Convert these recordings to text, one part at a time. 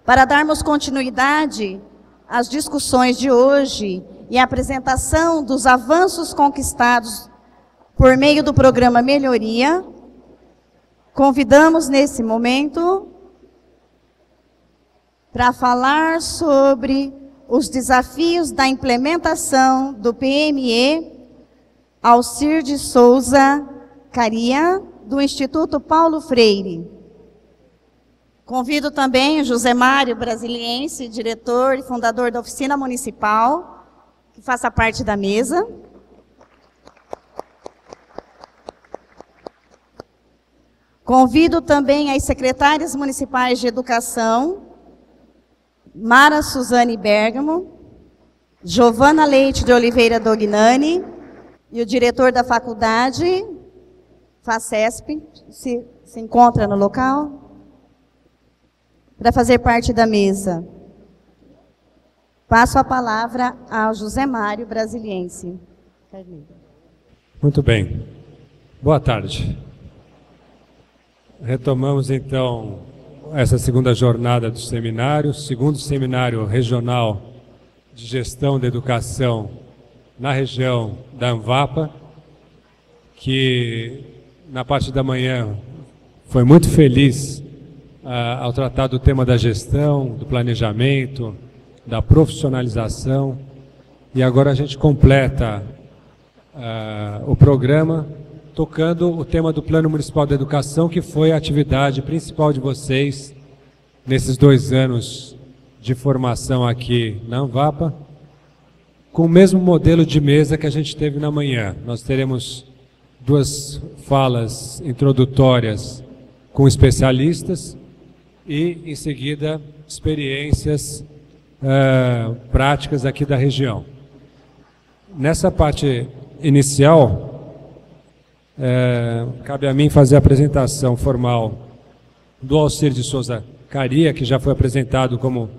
Para darmos continuidade às discussões de hoje e à apresentação dos avanços conquistados por meio do programa Melhoria, convidamos nesse momento para falar sobre os desafios da implementação do PME, Alcir de Souza Caria, do Instituto Paulo Freire. Convido também o José Mário Brasiliense, diretor e fundador da Oficina Municipal, que faça parte da mesa. Convido também as secretárias municipais de educação, Mara Suzane Bergamo, Giovana Leite de Oliveira Dognani e o diretor da faculdade, FACESP, se encontra no local, para fazer parte da mesa. Passo a palavra ao José Mário Brasiliense. Muito bem. Boa tarde. Retomamos, então, essa segunda jornada do seminário, segundo seminário regional de gestão da educação na região da Anvapa, que na parte da manhã foi muito feliz ao tratar do tema da gestão, do planejamento, da profissionalização, e agora a gente completa o programa tocando o tema do Plano Municipal de Educação, que foi a atividade principal de vocês nesses 2 anos de formação aqui na Anvapa, com o mesmo modelo de mesa que a gente teve na manhã. Nós teremos 2 falas introdutórias com especialistas e, em seguida, experiências práticas aqui da região. Nessa parte inicial, cabe a mim fazer a apresentação formal do Alcir de Souza Caria, que já foi apresentado como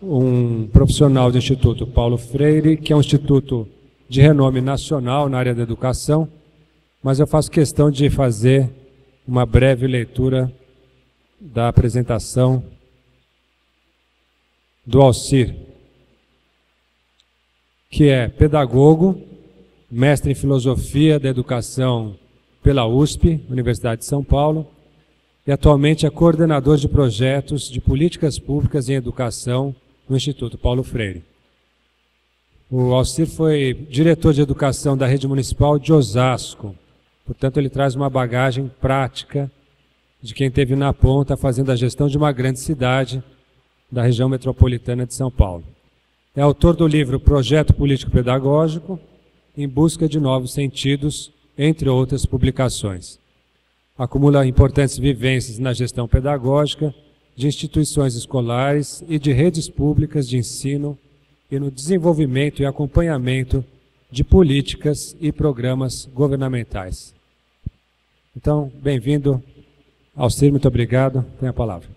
um profissional do Instituto Paulo Freire, que é um instituto de renome nacional na área da educação, mas eu faço questão de fazer uma breve leitura da apresentação do Alcir, que é pedagogo, mestre em filosofia da educação pela USP, Universidade de São Paulo, e atualmente é coordenador de projetos de políticas públicas em educação no Instituto Paulo Freire. O Alcir foi diretor de educação da rede municipal de Osasco, portanto ele traz uma bagagem prática de quem esteve na ponta fazendo a gestão de uma grande cidade da região metropolitana de São Paulo. É autor do livro Projeto Político Pedagógico, em busca de novos sentidos, entre outras publicações. Acumula importantes vivências na gestão pedagógica de instituições escolares e de redes públicas de ensino e no desenvolvimento e acompanhamento de políticas e programas governamentais. Então, bem-vindo, Alcir, muito obrigado. Tem a palavra.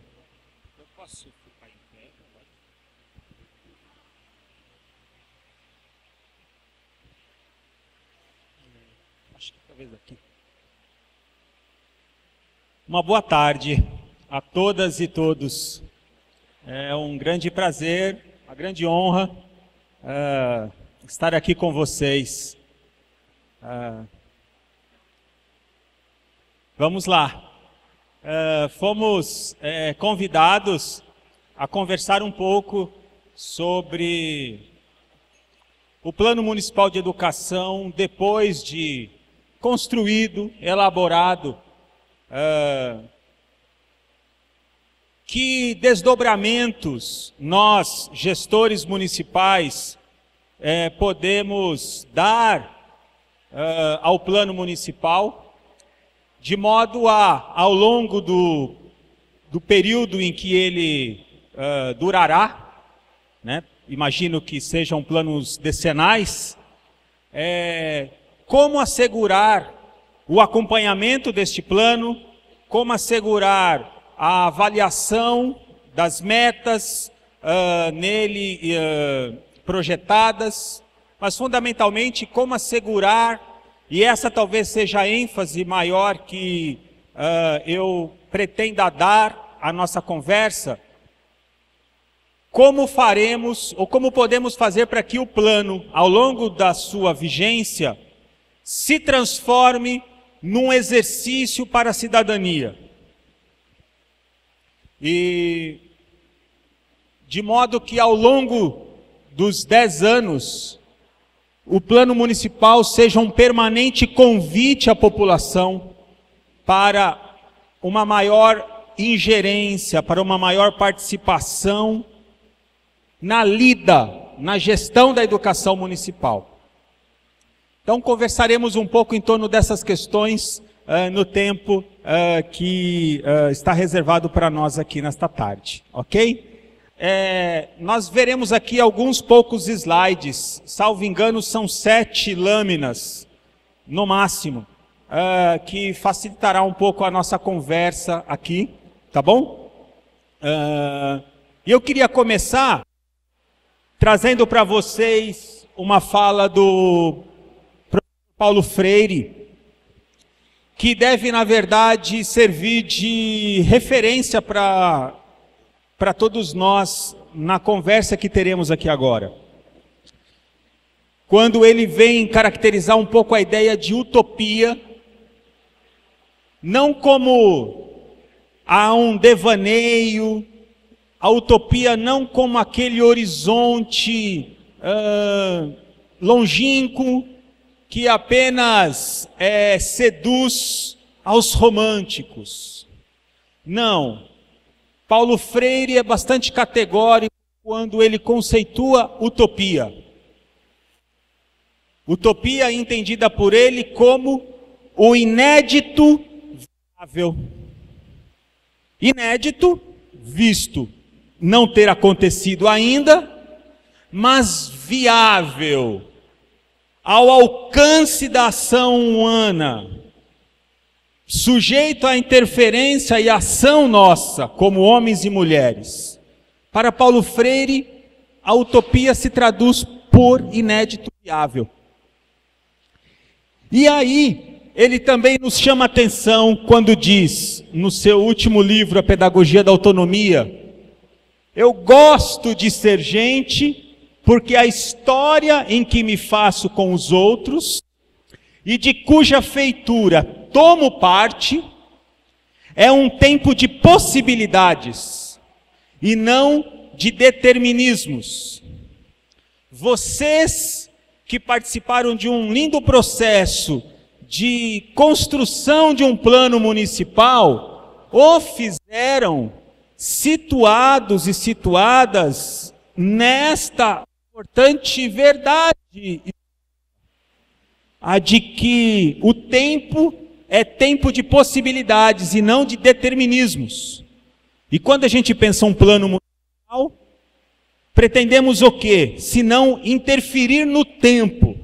Uma boa tarde a todas e todos. É um grande prazer, uma grande honra estar aqui com vocês. Vamos lá. Fomos convidados a conversar um pouco sobre o Plano Municipal de Educação depois de construído, elaborado. Que desdobramentos nós, gestores municipais, podemos dar ao plano municipal, de modo a, ao longo do período em que ele durará, né? Imagino que sejam planos decenais, como assegurar o acompanhamento deste plano, como assegurar a avaliação das metas nele projetadas, mas fundamentalmente como assegurar, e essa talvez seja a ênfase maior que eu pretenda dar à nossa conversa, como faremos ou como podemos fazer para que o plano, ao longo da sua vigência, se transforme num exercício para a cidadania. E de modo que ao longo dos 10 anos, o plano municipal seja um permanente convite à população para uma maior ingerência, para uma maior participação na lida, na gestão da educação municipal. Então conversaremos um pouco em torno dessas questões no tempo que está reservado para nós aqui nesta tarde, ok? Nós veremos aqui alguns poucos slides, salvo engano são 7 lâminas, no máximo, que facilitará um pouco a nossa conversa aqui, tá bom? E eu queria começar trazendo para vocês uma fala do professor Paulo Freire, que deve, na verdade, servir de referência para todos nós na conversa que teremos aqui agora. Quando ele vem caracterizar um pouco a ideia de utopia, não como a um devaneio, a utopia não como aquele horizonte longínquo que apenas seduz aos românticos. Não. Paulo Freire é bastante categórico quando ele conceitua utopia. Utopia entendida por ele como o inédito viável. Inédito, visto não ter acontecido ainda, mas viável, ao alcance da ação humana, sujeito à interferência e ação nossa, como homens e mulheres. Para Paulo Freire, a utopia se traduz por inédito viável. E aí, ele também nos chama a atenção quando diz, no seu último livro, A Pedagogia da Autonomia, eu gosto de ser gente, porque a história em que me faço com os outros, e de cuja feitura tomo parte, é um tempo de possibilidades, e não de determinismos. Vocês que participaram de um lindo processo de construção de um plano municipal, o fizeram situados e situadas nesta importante verdade, a de que o tempo é tempo de possibilidades e não de determinismos. E quando a gente pensa um plano municipal, pretendemos o quê? Se não interferir no tempo,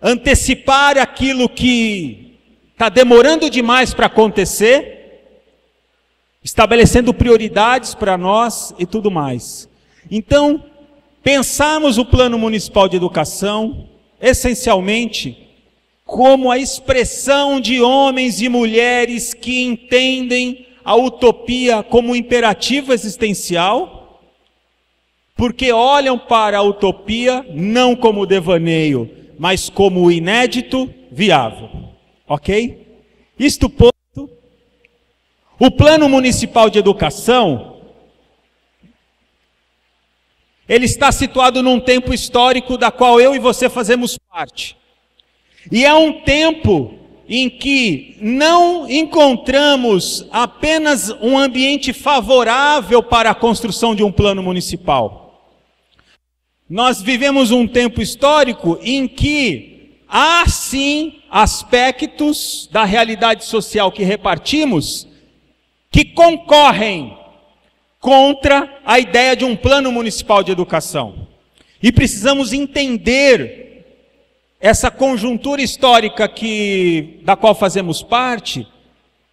antecipar aquilo que está demorando demais para acontecer, estabelecendo prioridades para nós e tudo mais. Então, pensarmos o Plano Municipal de Educação, essencialmente, como a expressão de homens e mulheres que entendem a utopia como um imperativo existencial, porque olham para a utopia não como devaneio, mas como o inédito viável. Ok? Isto posto, o Plano Municipal de Educação, ele está situado num tempo histórico da qual eu e você fazemos parte. E é um tempo em que não encontramos apenas um ambiente favorável para a construção de um plano municipal. Nós vivemos um tempo histórico em que há sim aspectos da realidade social que repartimos que concorrem contra a ideia de um plano municipal de educação. E precisamos entender essa conjuntura histórica da qual fazemos parte,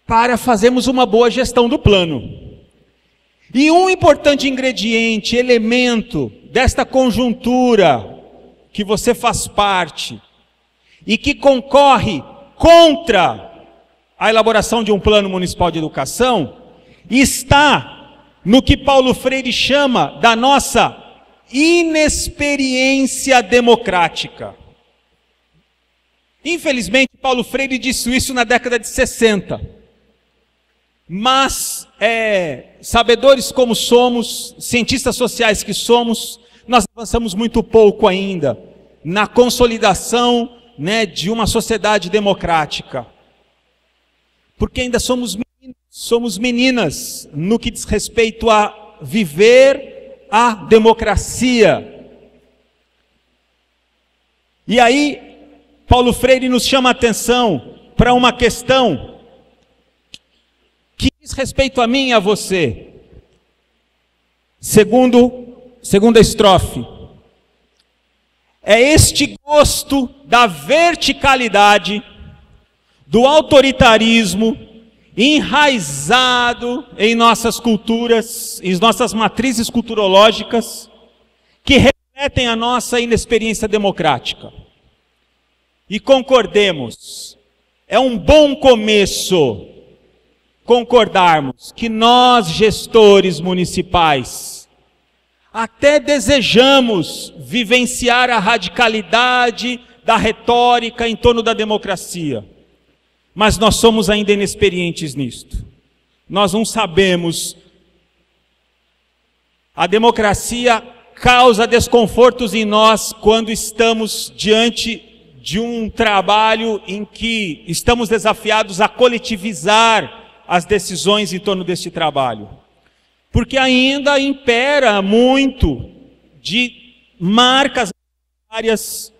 para fazermos uma boa gestão do plano. E um importante ingrediente, elemento desta conjuntura que você faz parte, e que concorre contra a elaboração de um plano municipal de educação, está no que Paulo Freire chama da nossa inexperiência democrática. Infelizmente, Paulo Freire disse isso na década de 60. Mas, sabedores como somos, cientistas sociais que somos, nós avançamos muito pouco ainda na consolidação, né, de uma sociedade democrática. Porque ainda somos meninas no que diz respeito a viver a democracia. E aí, Paulo Freire nos chama a atenção para uma questão que diz respeito a mim e a você. Segunda estrofe. É este gosto da verticalidade, do autoritarismo, enraizado em nossas culturas, em nossas matrizes culturológicas, que refletem a nossa inexperiência democrática. E concordemos, é um bom começo concordarmos que nós, gestores municipais, até desejamos vivenciar a radicalidade da retórica em torno da democracia, mas nós somos ainda inexperientes nisto. Nós não sabemos. A democracia causa desconfortos em nós quando estamos diante de um trabalho em que estamos desafiados a coletivizar as decisões em torno deste trabalho. Porque ainda impera muito de marcas áreas,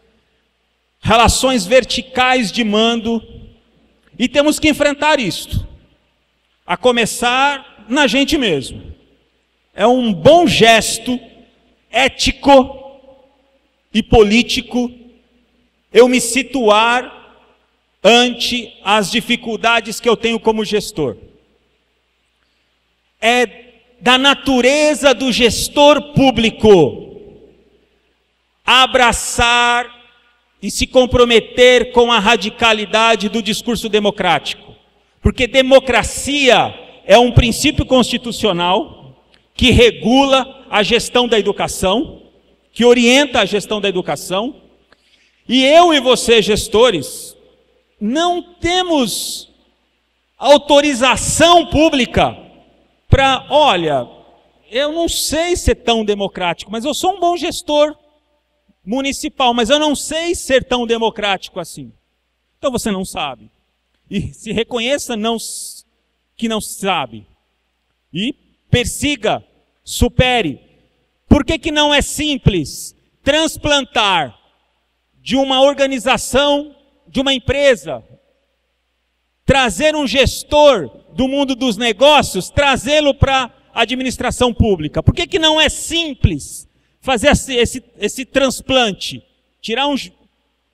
relações verticais de mando, e temos que enfrentar isto, a começar na gente mesmo. É um bom gesto ético e político eu me situar ante as dificuldades que eu tenho como gestor. É da natureza do gestor público abraçar e se comprometer com a radicalidade do discurso democrático. Porque democracia é um princípio constitucional que regula a gestão da educação, que orienta a gestão da educação. E eu e você, gestores, não temos autorização pública para, olha, eu não sei ser tão democrático, mas eu sou um bom gestor municipal, mas eu não sei ser tão democrático assim. Então você não sabe. E se reconheça que não sabe. E persiga, supere. Por que não é simples transplantar de uma organização, de uma empresa, trazer um gestor do mundo dos negócios, trazê-lo para a administração pública? Por que não é simples fazer esse transplante? Tirar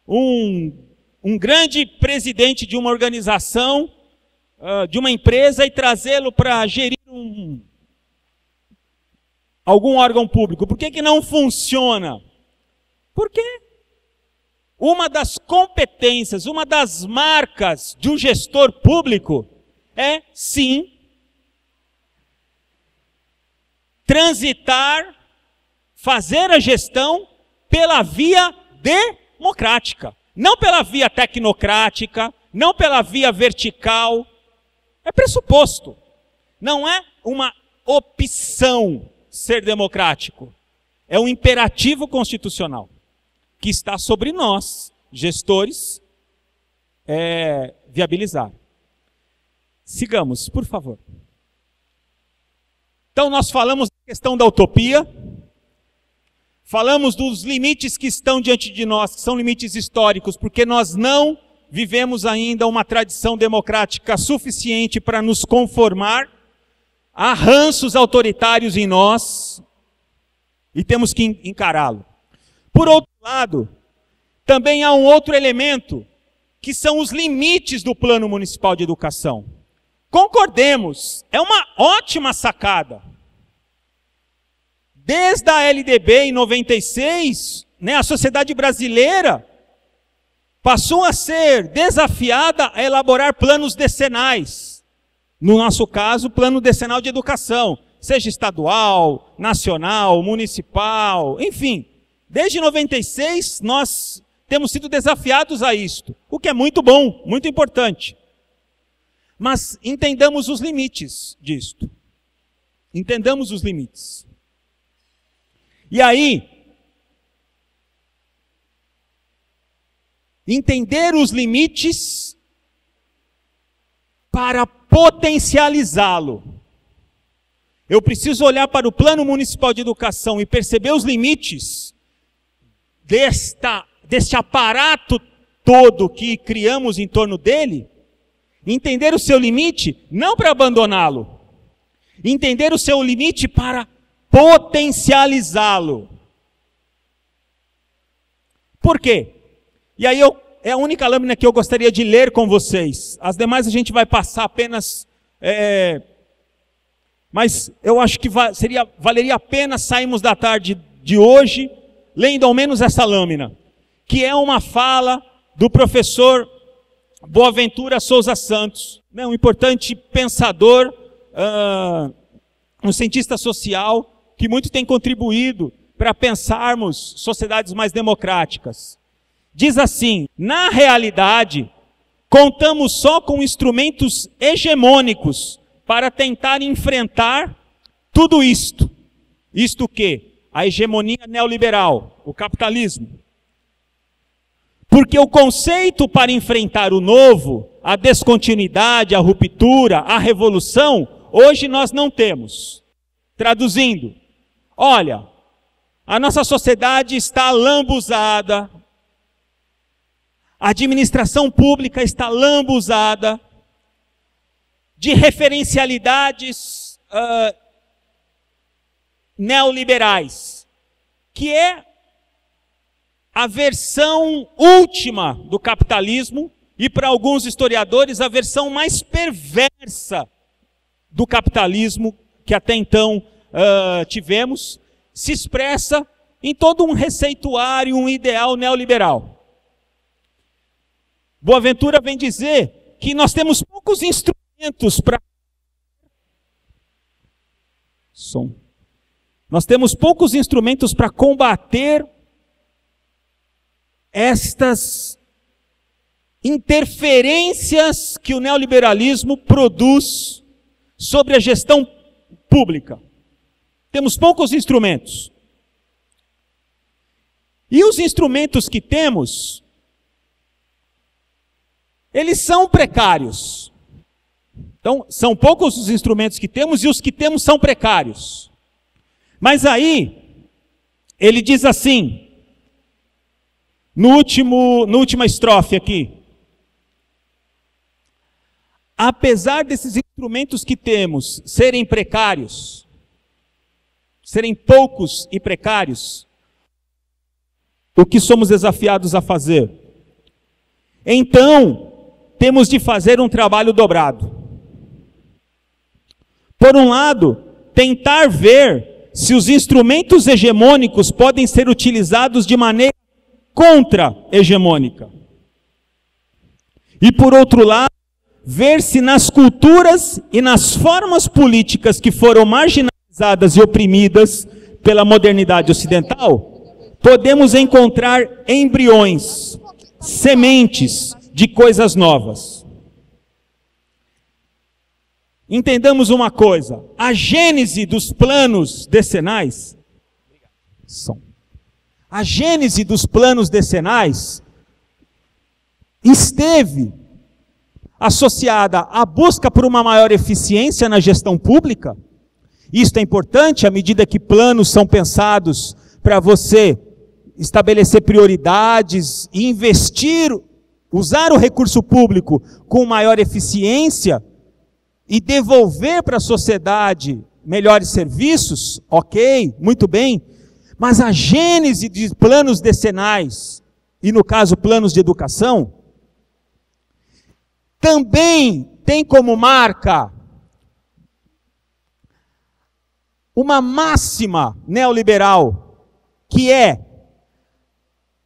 um grande presidente de uma organização, de uma empresa, e trazê-lo para gerir algum órgão público. Por que não funciona? Porque uma das competências, uma das marcas de um gestor público é, sim, transitar, fazer a gestão pela via democrática. Não pela via tecnocrática, não pela via vertical. É pressuposto. Não é uma opção ser democrático. É um imperativo constitucional que está sobre nós, gestores, viabilizar. Sigamos, por favor. Então nós falamos da questão da utopia, falamos dos limites que estão diante de nós, que são limites históricos, porque nós não vivemos ainda uma tradição democrática suficiente para nos conformar. Há ranços autoritários em nós e temos que encará-lo. Por outro lado, também há um outro elemento, que são os limites do Plano Municipal de Educação. Concordemos, é uma ótima sacada. Desde a LDB em 96, a sociedade brasileira passou a ser desafiada a elaborar planos decenais. No nosso caso, Plano Decenal de Educação. seja estadual, nacional, municipal, enfim. Desde 96 nós temos sido desafiados a isto, o que é muito bom, muito importante. Mas entendamos os limites disto. Entendamos os limites. E aí, entender os limites para potencializá-lo. Eu preciso olhar para o Plano Municipal de Educação e perceber os limites deste aparato todo que criamos em torno dele. Entender o seu limite, não para abandoná-lo. Entender o seu limite para potencializá-lo. Por quê? E aí é a única lâmina que eu gostaria de ler com vocês. As demais a gente vai passar apenas... mas eu acho que valeria a pena sairmos da tarde de hoje lendo ao menos essa lâmina, que é uma fala do professor Boaventura Souza Santos, um importante pensador, um cientista social, que muito tem contribuído para pensarmos sociedades mais democráticas. Diz assim: na realidade, contamos só com instrumentos hegemônicos para tentar enfrentar tudo isto. Isto o quê? A hegemonia neoliberal, o capitalismo. Porque o conceito para enfrentar o novo, a descontinuidade, a ruptura, a revolução, hoje nós não temos. Traduzindo, olha, a nossa sociedade está lambuzada, a administração pública está lambuzada de referencialidades neoliberais, que é a versão última do capitalismo e, para alguns historiadores, a versão mais perversa do capitalismo que até então tivemos, se expressa em todo um receituário, um ideal neoliberal. Boaventura vem dizer que nós temos poucos instrumentos para... Nós temos poucos instrumentos para combater estas interferências que o neoliberalismo produz sobre a gestão pública. Temos poucos instrumentos. E os instrumentos que temos, eles são precários. Então, são poucos os instrumentos que temos e os que temos são precários. Mas aí, ele diz assim, na última estrofe aqui: apesar desses instrumentos que temos serem precários, serem poucos e precários, o que somos desafiados a fazer? Então, temos de fazer um trabalho dobrado. Por um lado, tentar ver se os instrumentos hegemônicos podem ser utilizados de maneira contra-hegemônica. E por outro lado, ver se nas culturas e nas formas políticas que foram marginalizadas e oprimidas pela modernidade ocidental, podemos encontrar embriões, sementes de coisas novas. Entendamos uma coisa: a gênese dos planos decenais, a gênese dos planos decenais esteve associada à busca por uma maior eficiência na gestão pública. Isto é importante à medida que planos são pensados para você estabelecer prioridades e investir, usar o recurso público com maior eficiência e devolver para a sociedade melhores serviços. Ok, muito bem. Mas a gênese de planos decenais, e no caso planos de educação, também tem como marca uma máxima neoliberal, que é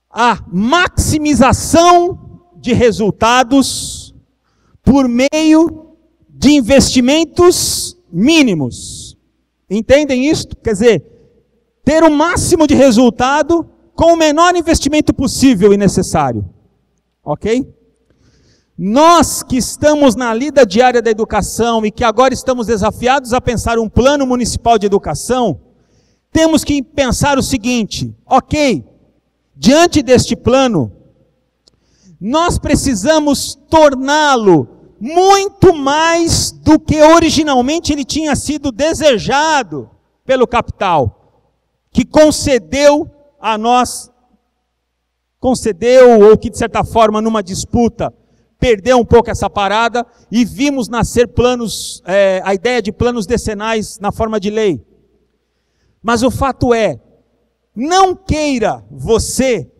a maximização de resultados por meio de investimentos mínimos. Entendem isso? Quer dizer, ter o máximo de resultado com o menor investimento possível e necessário. Ok? Nós que estamos na lida diária da educação e que agora estamos desafiados a pensar um plano municipal de educação, temos que pensar o seguinte: ok, diante deste plano, nós precisamos torná-lo muito mais do que originalmente ele tinha sido desejado pelo capital, que concedeu a nós, ou que de certa forma numa disputa, perdeu um pouco essa parada e vimos nascer planos, a ideia de planos decenais na forma de lei. Mas o fato é, não queira você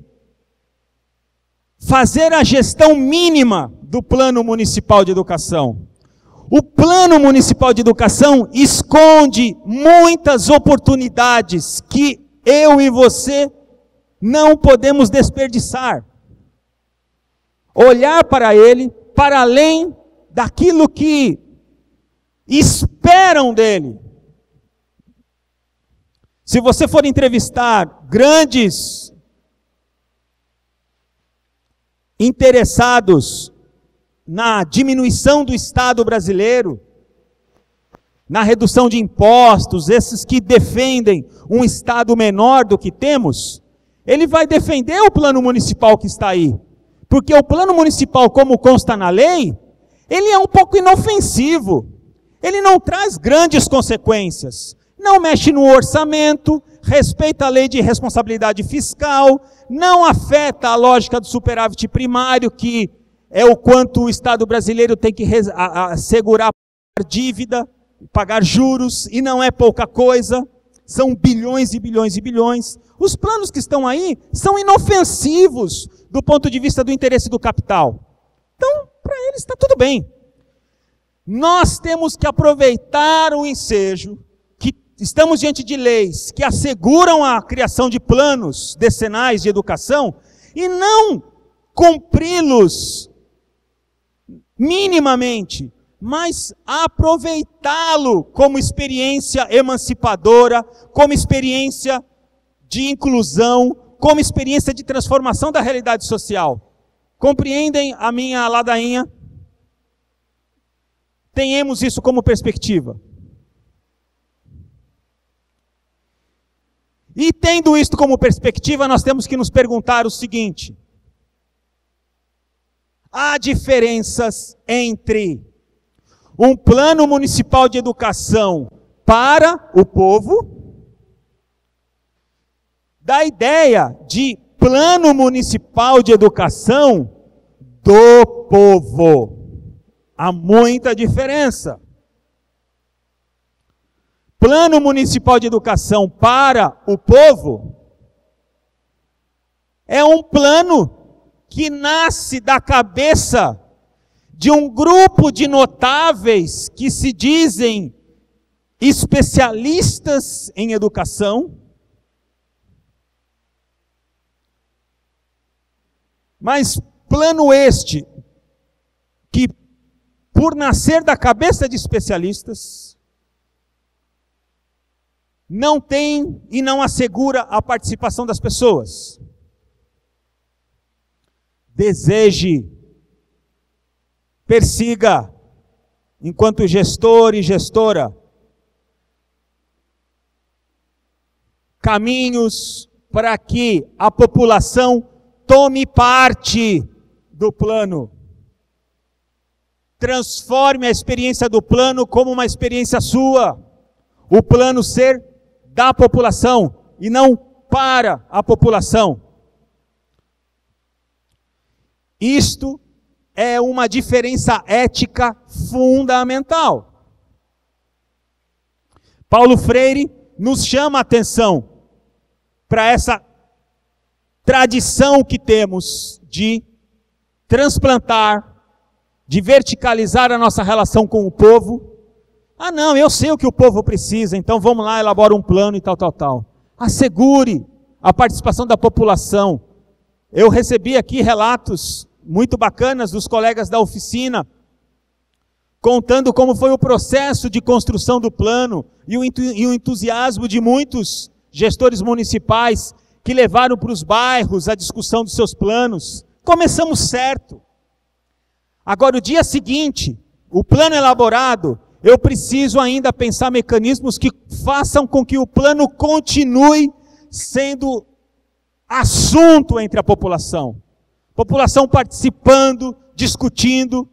fazer a gestão mínima do Plano Municipal de Educação. O Plano Municipal de Educação esconde muitas oportunidades que eu e você não podemos desperdiçar. Olhar para ele, para além daquilo que esperam dele. Se você for entrevistar grandes interessados na diminuição do Estado brasileiro, na redução de impostos, esses que defendem um Estado menor do que temos, ele vai defender o plano municipal que está aí. Porque o plano municipal, como consta na lei, ele é um pouco inofensivo. Ele não traz grandes consequências. Não mexe no orçamento, respeita a lei de responsabilidade fiscal, não afeta a lógica do superávit primário, que é o quanto o Estado brasileiro tem que assegurar dívida, pagar juros, e não é pouca coisa, são bilhões e bilhões e bilhões. Os planos que estão aí são inofensivos do ponto de vista do interesse do capital. Então, para eles está tudo bem. Nós temos que aproveitar o ensejo, que estamos diante de leis que asseguram a criação de planos decenais de educação, e não cumpri-los minimamente, mas aproveitá-lo como experiência emancipadora, como experiência de inclusão, como experiência de transformação da realidade social. Compreendem a minha ladainha? Tenhamos isso como perspectiva. E tendo isto como perspectiva, nós temos que nos perguntar o seguinte: há diferenças entre um plano municipal de educação para o povo, da ideia de plano municipal de educação do povo. Há muita diferença. Plano municipal de educação para o povo é um plano que nasce da cabeça de um grupo de notáveis que se dizem especialistas em educação, mas plano este que, por nascer da cabeça de especialistas, não tem e não assegura a participação das pessoas. Deseje, persiga, enquanto gestor e gestora, caminhos para que a população tome parte do plano. Transforme a experiência do plano como uma experiência sua. O plano ser da população e não para a população. Isto é uma diferença ética fundamental. Paulo Freire nos chama a atenção para essa tradição que temos de transplantar, de verticalizar a nossa relação com o povo. Ah não, eu sei o que o povo precisa, então vamos lá, elabora um plano e tal. Assegure a participação da população. Eu recebi aqui relatos muito bacanas dos colegas da oficina contando como foi o processo de construção do plano e o entusiasmo de muitos gestores municipais que levaram para os bairros a discussão dos seus planos. Começamos certo. Agora, o dia seguinte, o plano elaborado, eu preciso ainda pensar mecanismos que façam com que o plano continue sendo assunto entre a população. População participando, discutindo,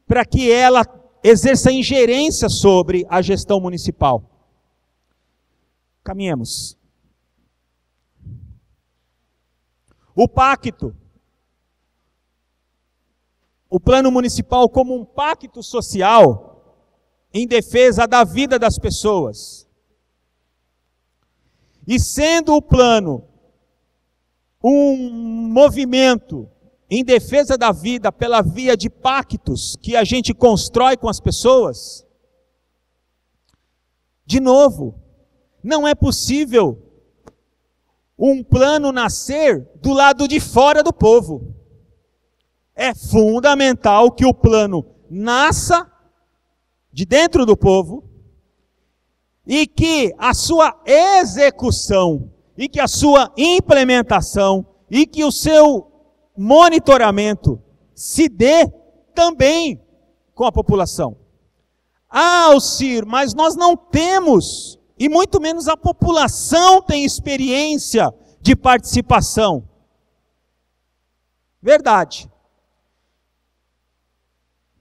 para que ela exerça ingerência sobre a gestão municipal. Caminhemos. O pacto. O plano municipal como um pacto social em defesa da vida das pessoas. E sendo o plano um movimento em defesa da vida pela via de pactos que a gente constrói com as pessoas, de novo, não é possível um plano nascer do lado de fora do povo. É fundamental que o plano nasça de dentro do povo e que a sua execução e que a sua implementação e que o seu monitoramento se dê também com a população. Ah, Alcir, mas nós não temos, e muito menos a população tem experiência de participação. Verdade.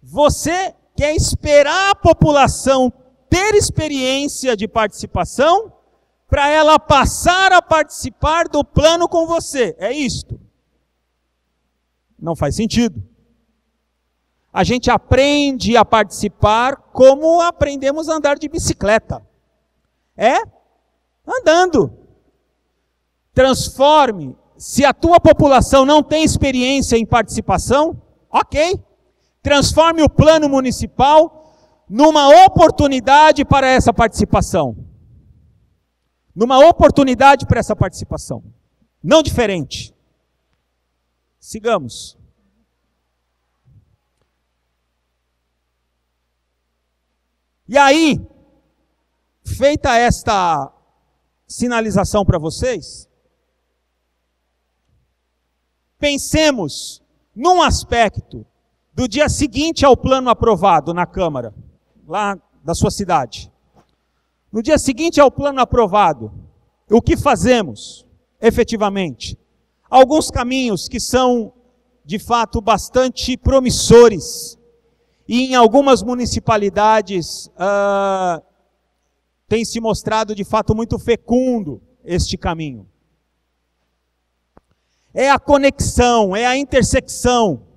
Você quer esperar a população ter experiência de participação para ela passar a participar do plano com você. É isto. Não faz sentido. A gente aprende a participar como aprendemos a andar de bicicleta. É andando. Transforme. Se a tua população não tem experiência em participação, ok. Transforme o plano municipal numa oportunidade para essa participação. Numa oportunidade para essa participação. Não diferente. Sigamos. E aí, feita esta sinalização para vocês, pensemos num aspecto do dia seguinte ao plano aprovado na Câmara, lá da sua cidade. No dia seguinte ao plano aprovado, o que fazemos, efetivamente? Alguns caminhos que são, de fato, bastante promissores. E em algumas municipalidades tem se mostrado, de fato, muito fecundo este caminho. É a conexão, é a intersecção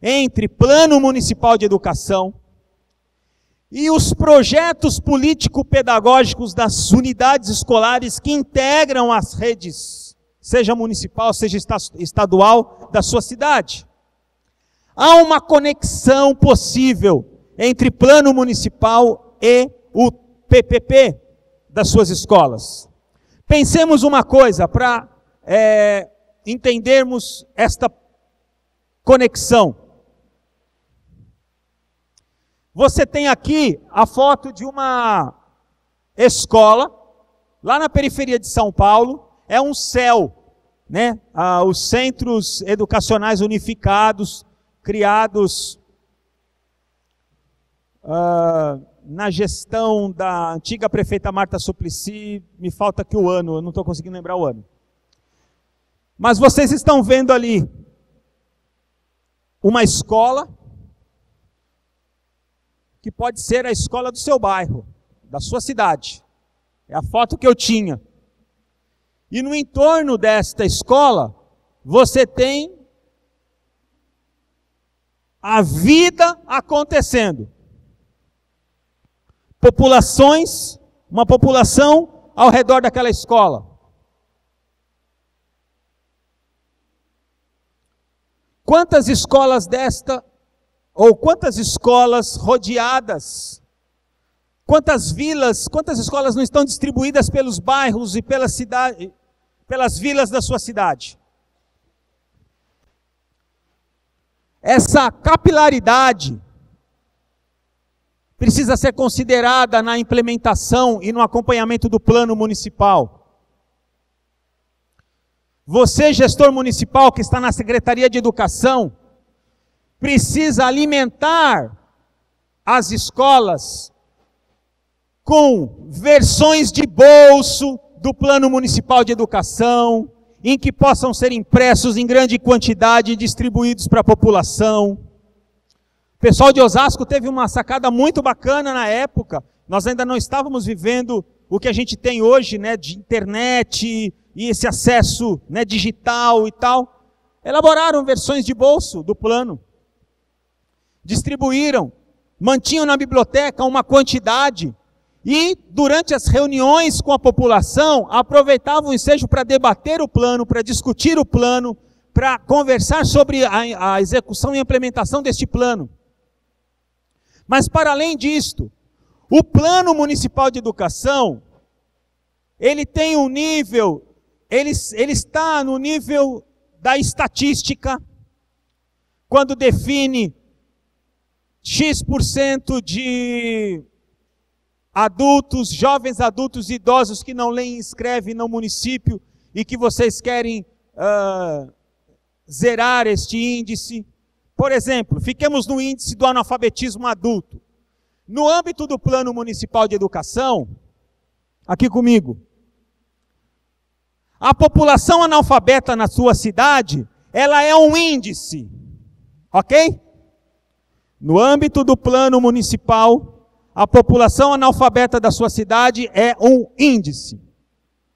entre plano municipal de educação e os projetos político-pedagógicos das unidades escolares que integram as redes, seja municipal, seja estadual, da sua cidade. Há uma conexão possível entre plano municipal e o PPP das suas escolas. Pensemos uma coisa para entendermos esta conexão. Você tem aqui a foto de uma escola, lá na periferia de São Paulo, é um CEU, né? Os Centros Educacionais Unificados, criados na gestão da antiga prefeita Marta Suplicy, me falta aqui o ano, eu não estou conseguindo lembrar o ano. Mas vocês estão vendo ali uma escola, que pode ser a escola do seu bairro, da sua cidade. É a foto que eu tinha. E no entorno desta escola, você tem a vida acontecendo. Populações, uma população ao redor daquela escola. Quantas escolas desta, ou quantas escolas rodeadas, quantas vilas, quantas escolas não estão distribuídas pelos bairros e pela cidade, pelas vilas da sua cidade? Essa capilaridade precisa ser considerada na implementação e no acompanhamento do plano municipal? Você, gestor municipal que está na Secretaria de Educação, precisa alimentar as escolas com versões de bolso do Plano Municipal de Educação, em que possam ser impressos em grande quantidade e distribuídos para a população. O pessoal de Osasco teve uma sacada muito bacana na época. Nós ainda não estávamos vivendo o que a gente tem hoje, né, de internet e esse acesso, né, digital e tal. Elaboraram versões de bolso do plano. Distribuíram, mantinham na biblioteca uma quantidade e, durante as reuniões com a população, aproveitavam o ensejo para debater o plano, para discutir o plano, para conversar sobre a execução e implementação deste plano. Mas, para além disto, o Plano Municipal de Educação, ele tem um nível, ele está no nível da estatística, quando define X% de adultos, jovens adultos e idosos que não leem e escrevem no município e que vocês querem zerar este índice. Por exemplo, fiquemos no índice do analfabetismo adulto. No âmbito do Plano Municipal de Educação, aqui comigo, a população analfabeta na sua cidade, ela é um índice, ok? No âmbito do Plano Municipal, a população analfabeta da sua cidade é um índice.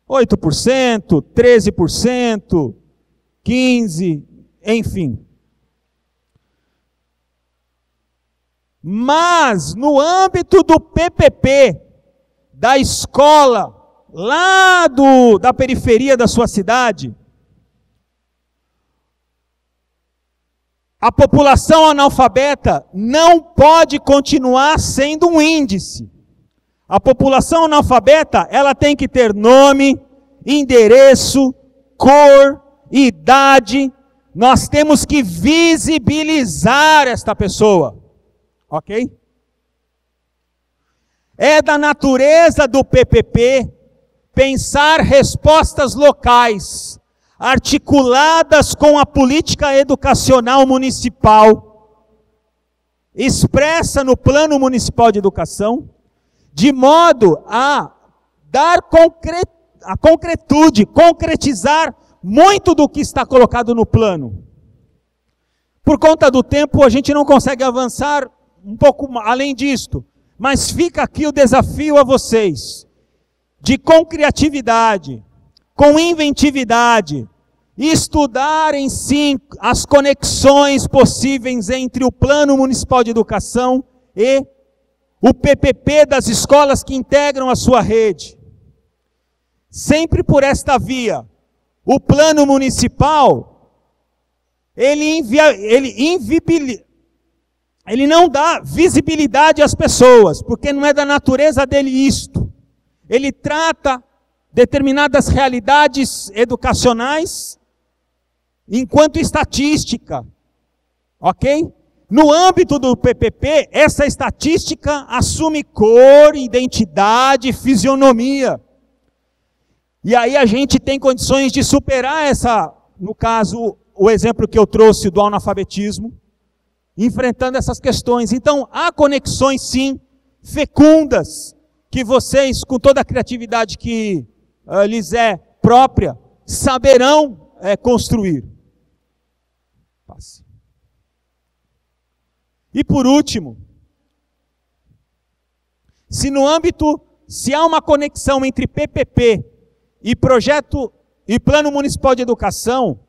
8%, 13%, 15%, enfim. Mas, no âmbito do PPP, da escola, lá da periferia da sua cidade, a população analfabeta não pode continuar sendo um índice. A população analfabeta, ela tem que ter nome, endereço, cor, idade. Nós temos que visibilizar esta pessoa. Ok? É da natureza do PPP pensar respostas locais, articuladas com a política educacional municipal, expressa no Plano Municipal de Educação, de modo a dar concretude, concretizar muito do que está colocado no plano. Por conta do tempo, a gente não consegue avançar um pouco além disto, mas fica aqui o desafio a vocês, de com criatividade, com inventividade, estudarem sim as conexões possíveis entre o Plano Municipal de Educação e o PPP das escolas que integram a sua rede. Sempre por esta via, o Plano Municipal, ele não dá visibilidade às pessoas, porque não é da natureza dele isto. Ele trata determinadas realidades educacionais enquanto estatística, ok? No âmbito do PPP, essa estatística assume cor, identidade, fisionomia. E aí a gente tem condições de superar essa, no caso, o exemplo que eu trouxe do analfabetismo, enfrentando essas questões. Então, há conexões, sim, fecundas, que vocês, com toda a criatividade que lhes é própria, saberão construir. E por último, se há uma conexão entre PPP e projeto e Plano Municipal de Educação,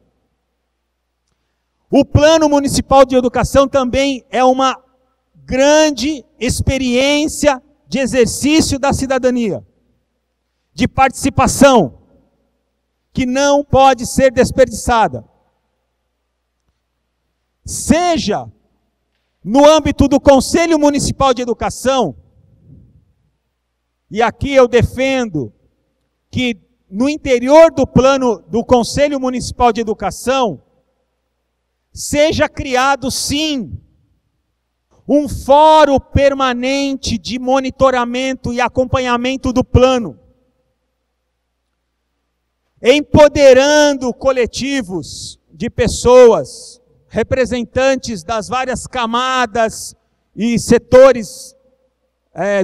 o Plano Municipal de Educação também é uma grande experiência de exercício da cidadania, de participação, que não pode ser desperdiçada. Seja no âmbito do Conselho Municipal de Educação, e aqui eu defendo que no interior do plano do Conselho Municipal de Educação, seja criado sim um fórum permanente de monitoramento e acompanhamento do plano, empoderando coletivos de pessoas, representantes das várias camadas e setores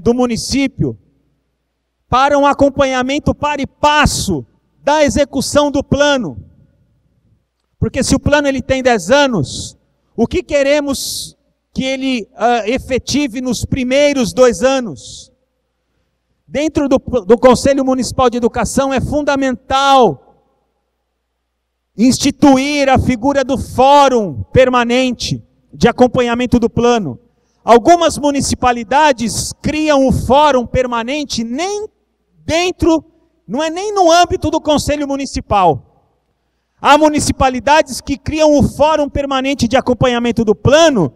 do município, para um acompanhamento par e passo da execução do plano. Porque se o plano ele tem 10 anos, o que queremos que ele efetive nos primeiros 2 anos? Dentro do Conselho Municipal de Educação é fundamental instituir a figura do fórum permanente de acompanhamento do plano. Algumas municipalidades criam o fórum permanente não é nem no âmbito do Conselho Municipal. Há municipalidades que criam o fórum permanente de acompanhamento do plano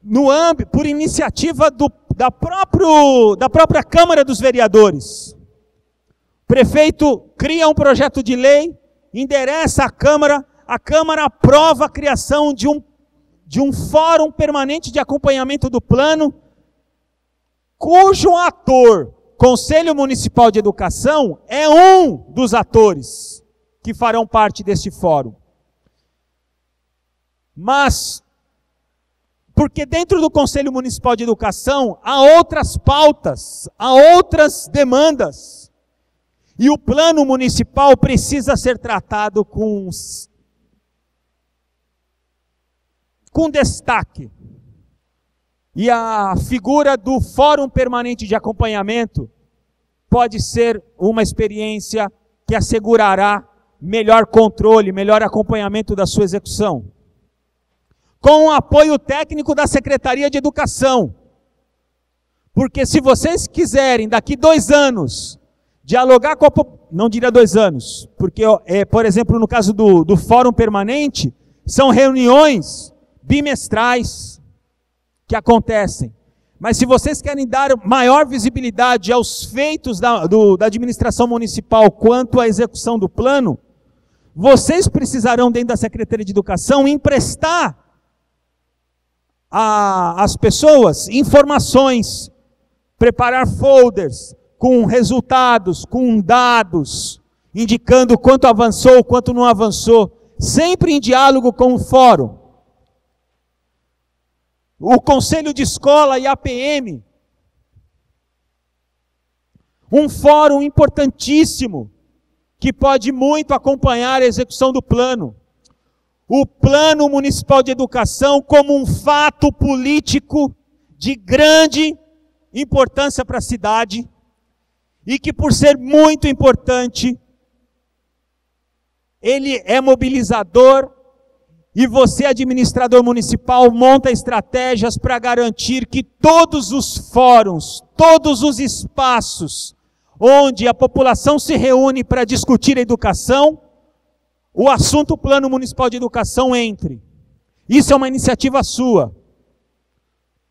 no âmbito, por iniciativa da própria Câmara dos Vereadores. O prefeito cria um projeto de lei, endereça a Câmara aprova a criação de um fórum permanente de acompanhamento do plano, cujo ator, Conselho Municipal de Educação, é um dos atores que farão parte deste fórum. Mas, porque dentro do Conselho Municipal de Educação há outras pautas, há outras demandas, e o plano municipal precisa ser tratado com destaque. E a figura do Fórum Permanente de Acompanhamento pode ser uma experiência que assegurará melhor controle, melhor acompanhamento da sua execução. Com o apoio técnico da Secretaria de Educação. Porque se vocês quiserem, daqui 2 anos, dialogar com a população, não diria 2 anos, porque, por exemplo, no caso do Fórum Permanente, são reuniões bimestrais que acontecem. Mas se vocês querem dar maior visibilidade aos feitos da administração municipal quanto à execução do plano, vocês precisarão, dentro da Secretaria de Educação, emprestar às pessoas informações, preparar folders com resultados, com dados, indicando quanto avançou, quanto não avançou, sempre em diálogo com o fórum. O Conselho de Escola e a PM, um fórum importantíssimo, que pode muito acompanhar a execução do plano. O Plano Municipal de Educação como um fato político de grande importância para a cidade, e que por ser muito importante, ele é mobilizador, e você, administrador municipal, monta estratégias para garantir que todos os fóruns, todos os espaços onde a população se reúne para discutir a educação, o assunto Plano Municipal de Educação entre. Isso é uma iniciativa sua,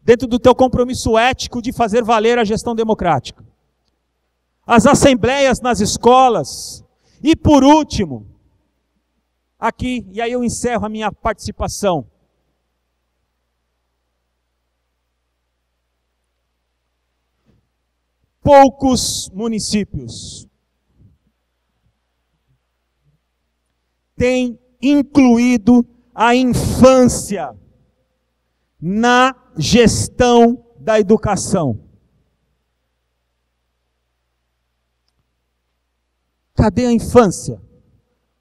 dentro do teu compromisso ético de fazer valer a gestão democrática. As assembleias nas escolas, e por último, aqui, e aí eu encerro a minha participação. Poucos municípios têm incluído a infância na gestão da educação. Cadê a infância?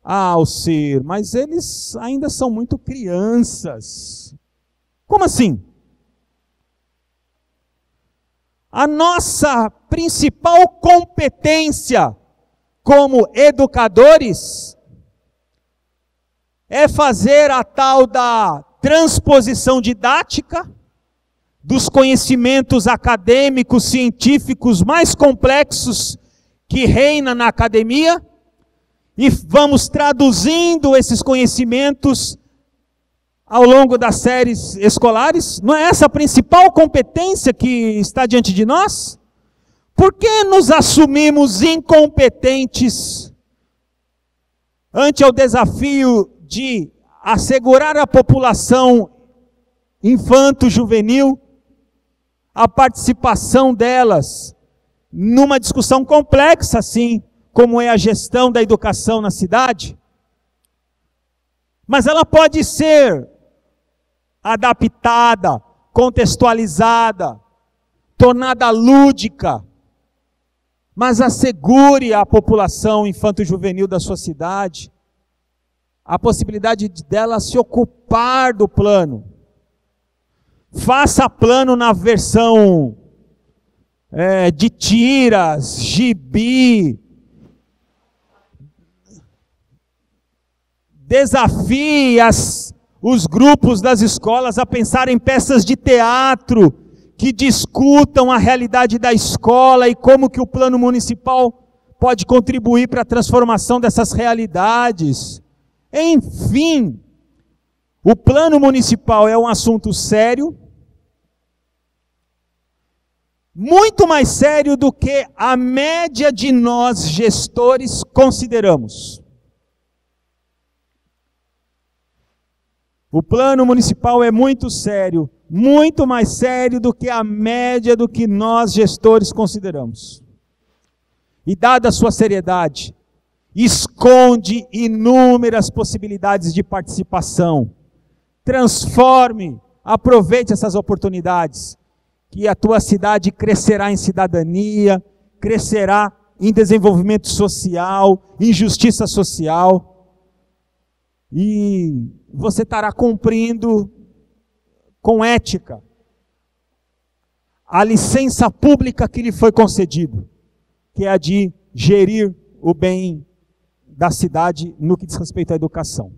Ah, Alcir, mas eles ainda são muito crianças. Como assim? A nossa principal competência como educadores é fazer a tal da transposição didática dos conhecimentos acadêmicos, científicos mais complexos que reina na academia, e vamos traduzindo esses conhecimentos ao longo das séries escolares. Não é essa a principal competência que está diante de nós? Por que nos assumimos incompetentes ante o desafio de assegurar à população infanto-juvenil, a participação delas numa discussão complexa, assim, como é a gestão da educação na cidade, mas ela pode ser adaptada, contextualizada, tornada lúdica, mas assegure à população infanto-juvenil da sua cidade a possibilidade dela se ocupar do plano. Faça plano na versão de tiras, gibi. Desafie os grupos das escolas a pensar em peças de teatro que discutam a realidade da escola e como que o plano municipal pode contribuir para a transformação dessas realidades. Enfim, o plano municipal é um assunto sério, muito mais sério do que a média de nós gestores consideramos. O plano municipal é muito sério, muito mais sério do que a média do que nós gestores consideramos. E dada a sua seriedade, esconde inúmeras possibilidades de participação. Transforme, aproveite essas oportunidades, que a tua cidade crescerá em cidadania, crescerá em desenvolvimento social, em justiça social, e você estará cumprindo com ética a licença pública que lhe foi concedido, que é a de gerir o bem da cidade no que diz respeito à educação.